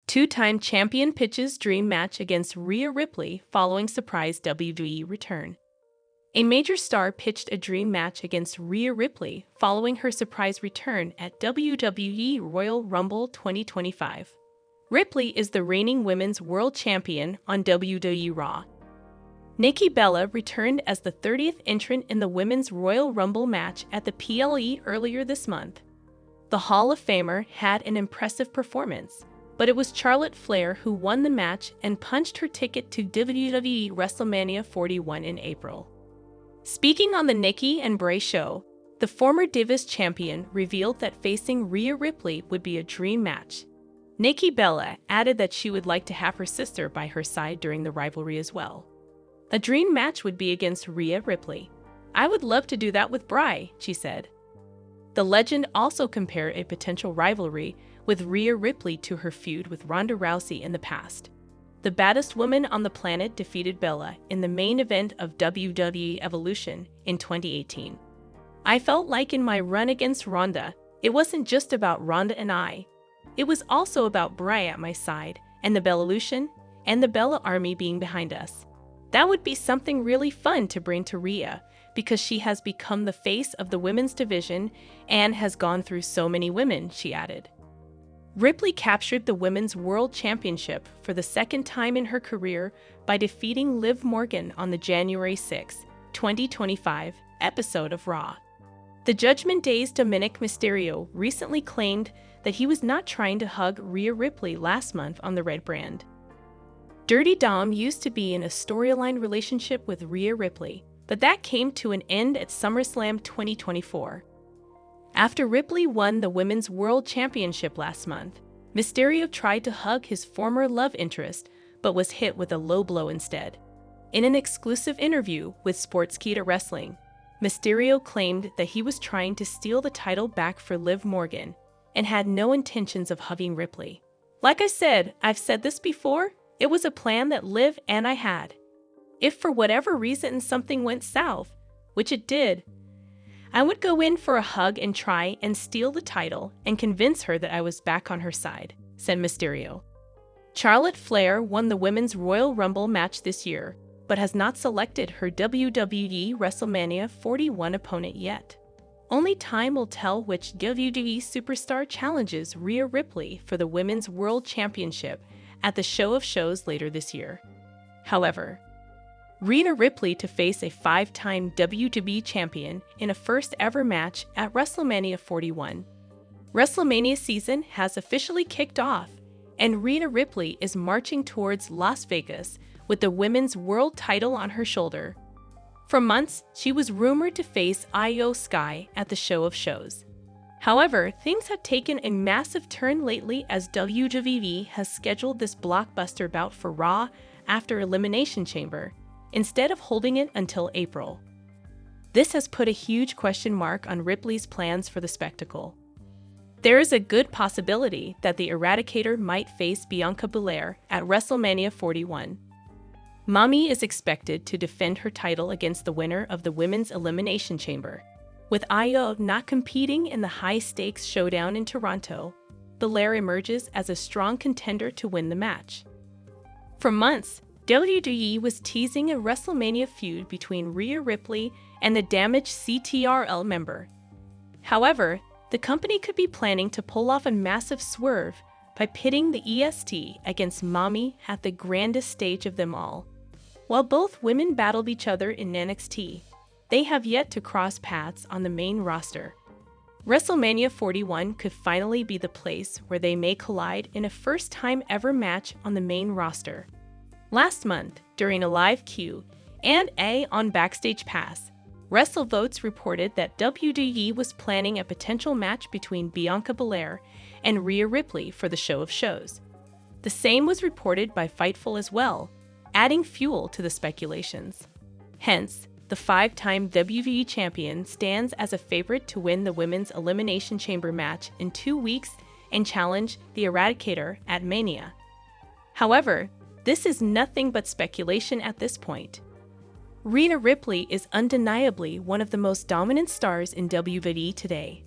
Two-time champion pitches dream match against Rhea Ripley following surprise WWE return. A major star pitched a dream match against Rhea Ripley following her surprise return at WWE Royal Rumble 2025. Ripley is the reigning women's world champion on WWE Raw. Nikki Bella returned as the 30th entrant in the Women's Royal Rumble match at the PLE earlier this month. The Hall of Famer had an impressive performance, but it was Charlotte Flair who won the match and punched her ticket to WWE WrestleMania 41 in April. Speaking on the Nikki and Bray show, the former Divas champion revealed that facing Rhea Ripley would be a dream match. Nikki Bella added that she would like to have her sister by her side during the rivalry as well. A dream match would be against Rhea Ripley. "I would love to do that with Bray," she said. The legend also compared a potential rivalry with Rhea Ripley to her feud with Ronda Rousey in the past. The baddest woman on the planet defeated Bella in the main event of WWE Evolution in 2018. "I felt like in my run against Ronda, it wasn't just about Ronda and I. It was also about Bray at my side, and the Bellelution, and the Bella Army being behind us. That would be something really fun to bring to Rhea, because she has become the face of the women's division and has gone through so many women," she added. Ripley captured the Women's World Championship for the second time in her career by defeating Liv Morgan on the January 6, 2025 episode of Raw. The Judgment Day's Dominik Mysterio recently claimed that he was not trying to hug Rhea Ripley last month on the Red brand. Dirty Dom used to be in a storyline relationship with Rhea Ripley, but that came to an end at SummerSlam 2024. After Ripley won the Women's World Championship last month, Mysterio tried to hug his former love interest, but was hit with a low blow instead. In an exclusive interview with Sportskeeda Wrestling, Mysterio claimed that he was trying to steal the title back for Liv Morgan and had no intentions of hugging Ripley. "Like I said, I've said this before, it was a plan that Liv and I had. If for whatever reason something went south, which it did, I would go in for a hug and try and steal the title and convince her that I was back on her side," said Mysterio. Charlotte Flair won the Women's Royal Rumble match this year, but has not selected her WWE WrestleMania 41 opponent yet. Only time will tell which WWE superstar challenges Rhea Ripley for the Women's World Championship at the Show of Shows later this year. However, Rhea Ripley to face a 5-time WWE champion in a first-ever match at WrestleMania 41. WrestleMania season has officially kicked off, and Rhea Ripley is marching towards Las Vegas with the women's world title on her shoulder. For months, she was rumored to face Io Sky at the Show of Shows. However, things have taken a massive turn lately as WWE has scheduled this blockbuster bout for Raw after Elimination Chamber, instead of holding it until April. This has put a huge question mark on Ripley's plans for the spectacle. There is a good possibility that the Eradicator might face Bianca Belair at WrestleMania 41. Mommy is expected to defend her title against the winner of the Women's Elimination Chamber. With Io not competing in the high-stakes showdown in Toronto, Belair emerges as a strong contender to win the match. For months, WWE was teasing a WrestleMania feud between Rhea Ripley and the damaged CTRL member. However, the company could be planning to pull off a massive swerve by pitting the EST against Mommy at the grandest stage of them all. While both women battled each other in NXT, they have yet to cross paths on the main roster. WrestleMania 41 could finally be the place where they may collide in a first-time ever match on the main roster. Last month, during a live Q&A on Backstage Pass, WrestleVotes reported that WWE was planning a potential match between Bianca Belair and Rhea Ripley for the Show of Shows. The same was reported by Fightful as well, adding fuel to the speculations. Hence, the 5-time WWE champion stands as a favorite to win the Women's Elimination Chamber match in 2 weeks and challenge the Eradicator at Mania. However, this is nothing but speculation at this point. Rhea Ripley is undeniably one of the most dominant stars in WWE today.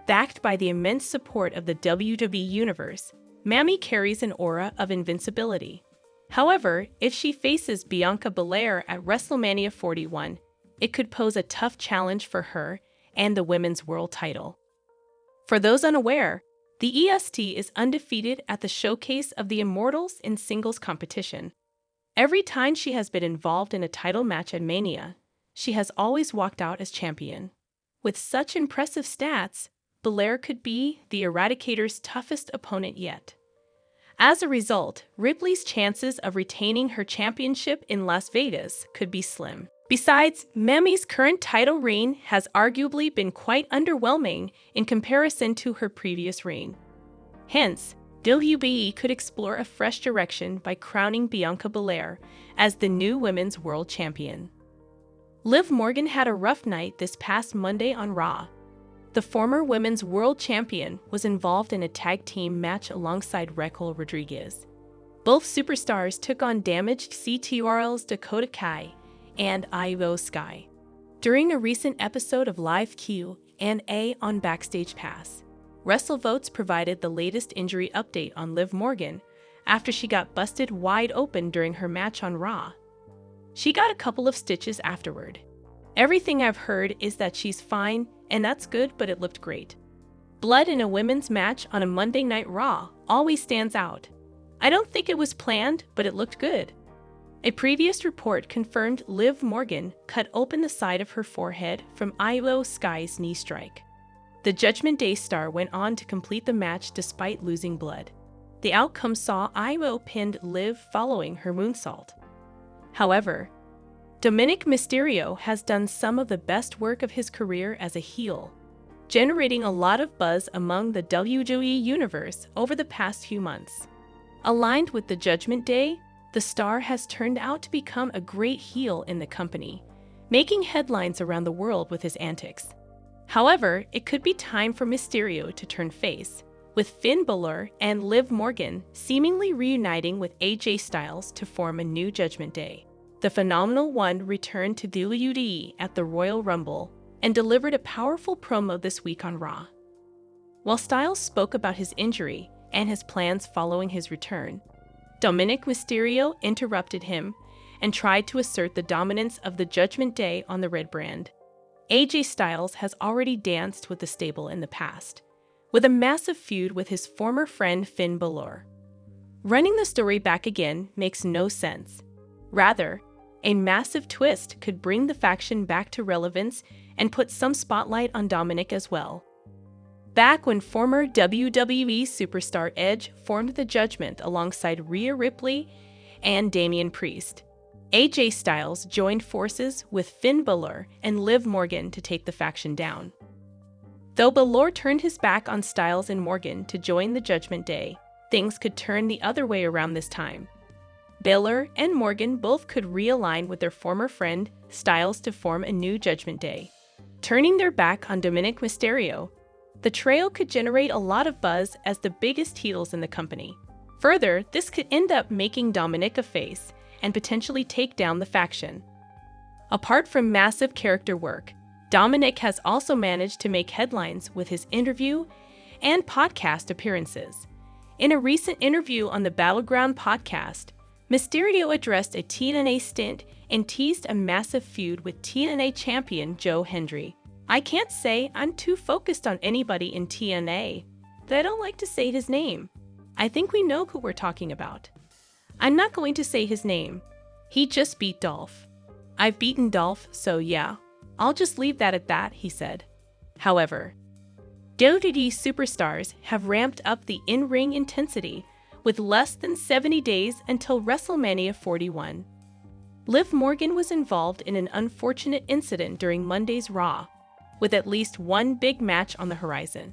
Backed by the immense support of the WWE Universe, Mammy carries an aura of invincibility. However, if she faces Bianca Belair at WrestleMania 41, it could pose a tough challenge for her and the women's world title. For those unaware, the EST is undefeated at the showcase of the Immortals in singles competition. Every time she has been involved in a title match at Mania, she has always walked out as champion. With such impressive stats, Belair could be the Eradicator's toughest opponent yet. As a result, Ripley's chances of retaining her championship in Las Vegas could be slim. Besides, Mammy's current title reign has arguably been quite underwhelming in comparison to her previous reign. Hence, WWE could explore a fresh direction by crowning Bianca Belair as the new Women's World Champion. Liv Morgan had a rough night this past Monday on Raw. The former Women's World Champion was involved in a tag team match alongside Raquel Rodriguez. Both superstars took on damaged CTRL's Dakota Kai and Io Sky during a recent episode of Live Q&A on Backstage Pass. WrestleVotes provided the latest injury update on Liv Morgan after she got busted wide open during her match on Raw. She got a couple of stitches afterward. Everything I've heard is that she's fine, and that's good, but it looked great. Blood in a women's match on a Monday Night Raw always stands out. I don't think it was planned, but it looked good. A previous report confirmed Liv Morgan cut open the side of her forehead from Io Sky's knee strike. The Judgment Day star went on to complete the match despite losing blood. The outcome saw Io pinned Liv following her moonsault. However, Dominik Mysterio has done some of the best work of his career as a heel, generating a lot of buzz among the WWE universe over the past few months. Aligned with the Judgment Day, the star has turned out to become a great heel in the company, making headlines around the world with his antics. However, it could be time for Mysterio to turn face, with Finn Balor and Liv Morgan seemingly reuniting with AJ Styles to form a new Judgment Day. The Phenomenal One returned to WWE at the Royal Rumble and delivered a powerful promo this week on Raw. While Styles spoke about his injury and his plans following his return, Dominik Mysterio interrupted him and tried to assert the dominance of the Judgment Day on the Red brand. AJ Styles has already danced with the stable in the past, with a massive feud with his former friend Finn Balor. Running the story back again makes no sense. Rather, a massive twist could bring the faction back to relevance and put some spotlight on Dominik as well. Back when former WWE superstar Edge formed the Judgment alongside Rhea Ripley and Damian Priest, AJ Styles joined forces with Finn Balor and Liv Morgan to take the faction down. Though Balor turned his back on Styles and Morgan to join the Judgment Day, things could turn the other way around this time. Balor and Morgan both could realign with their former friend Styles to form a new Judgment Day. Turning their back on Dominik Mysterio, the trio could generate a lot of buzz as the biggest heels in the company. Further, this could end up making Dominik a face and potentially take down the faction. Apart from massive character work, Dominik has also managed to make headlines with his interview and podcast appearances. In a recent interview on the Battleground podcast, Mysterio addressed a TNA stint and teased a massive feud with TNA champion Joe Hendry. I can't say I'm too focused on anybody in TNA, that I don't like to say his name. I think we know who we're talking about. I'm not going to say his name. He just beat Dolph. I've beaten Dolph, so yeah, I'll just leave that at that, he said. However, WWE superstars have ramped up the in-ring intensity with less than 70 days until WrestleMania 41. Liv Morgan was involved in an unfortunate incident during Monday's Raw, with at least one big match on the horizon.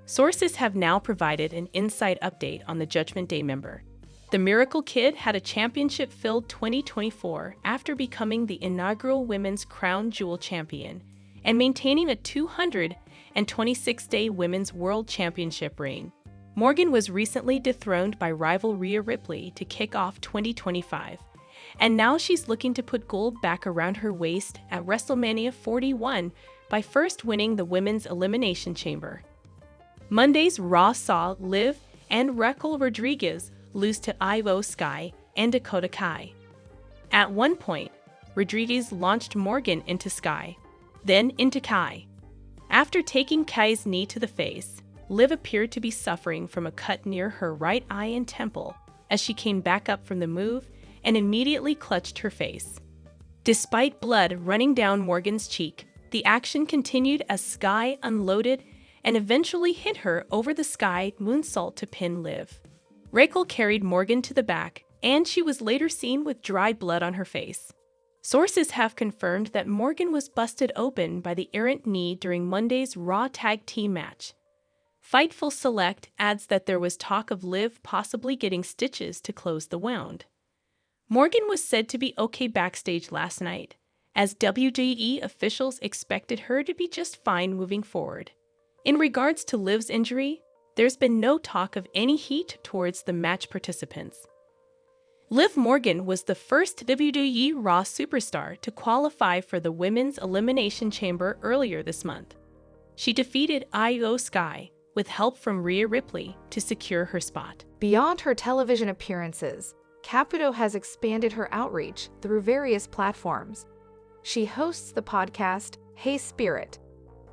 Sources have now provided an inside update on the Judgment Day member. The Miracle Kid had a championship-filled 2024 after becoming the inaugural Women's Crown Jewel champion and maintaining a 226-day Women's World Championship reign. Morgan was recently dethroned by rival Rhea Ripley to kick off 2025, and now she's looking to put gold back around her waist at WrestleMania 41 by first winning the Women's Elimination Chamber. Monday's Raw saw Liv and Raquel Rodriguez lose to Io Sky and Dakota Kai. At one point, Rodriguez launched Morgan into Sky, then into Kai. After taking Kai's knee to the face, Liv appeared to be suffering from a cut near her right eye and temple as she came back up from the move and immediately clutched her face. Despite blood running down Morgan's cheek, the action continued as Sky unloaded and eventually hit her over the Sky moonsault to pin Liv. Raquel carried Morgan to the back, and she was later seen with dry blood on her face. Sources have confirmed that Morgan was busted open by the errant knee during Monday's Raw Tag Team match. Fightful Select adds that there was talk of Liv possibly getting stitches to close the wound. Morgan was said to be okay backstage last night, as WWE officials expected her to be just fine moving forward. In regards to Liv's injury, there's been no talk of any heat towards the match participants. Liv Morgan was the first WWE Raw superstar to qualify for the Women's Elimination Chamber earlier this month. She defeated Io Sky with help from Rhea Ripley to secure her spot. Beyond her television appearances, Caputo has expanded her outreach through various platforms. She hosts the podcast Hey Spirit,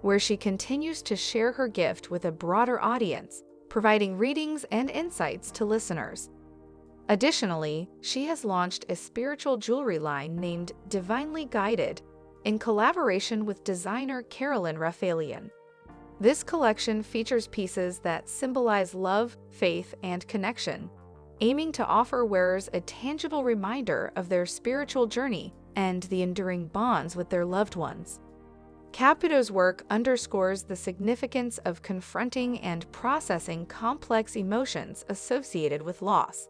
where she continues to share her gift with a broader audience, providing readings and insights to listeners. Additionally, she has launched a spiritual jewelry line named Divinely Guided in collaboration with designer Carolyn Rafaelian. This collection features pieces that symbolize love, faith, and connection, aiming to offer wearers a tangible reminder of their spiritual journey and the enduring bonds with their loved ones. Caputo's work underscores the significance of confronting and processing complex emotions associated with loss.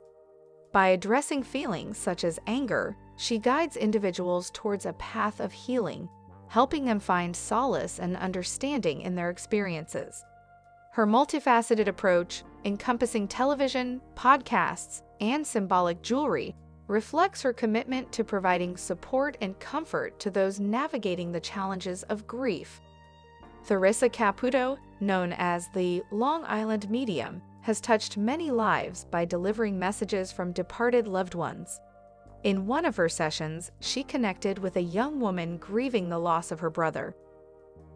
By addressing feelings such as anger, she guides individuals towards a path of healing, helping them find solace and understanding in their experiences. Her multifaceted approach, encompassing television, podcasts, and symbolic jewelry, reflects her commitment to providing support and comfort to those navigating the challenges of grief. Theresa Caputo, known as the Long Island Medium, has touched many lives by delivering messages from departed loved ones. In one of her sessions, she connected with a young woman grieving the loss of her brother.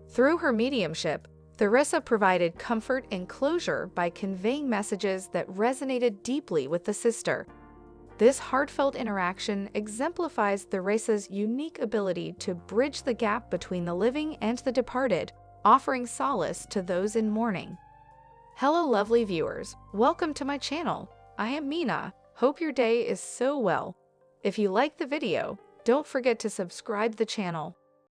Through her mediumship, Theresa provided comfort and closure by conveying messages that resonated deeply with the sister. This heartfelt interaction exemplifies Theresa's unique ability to bridge the gap between the living and the departed, offering solace to those in mourning. Hello lovely viewers, welcome to my channel. I am Mina. Hope your day is so well. If you like the video, don't forget to subscribe the channel.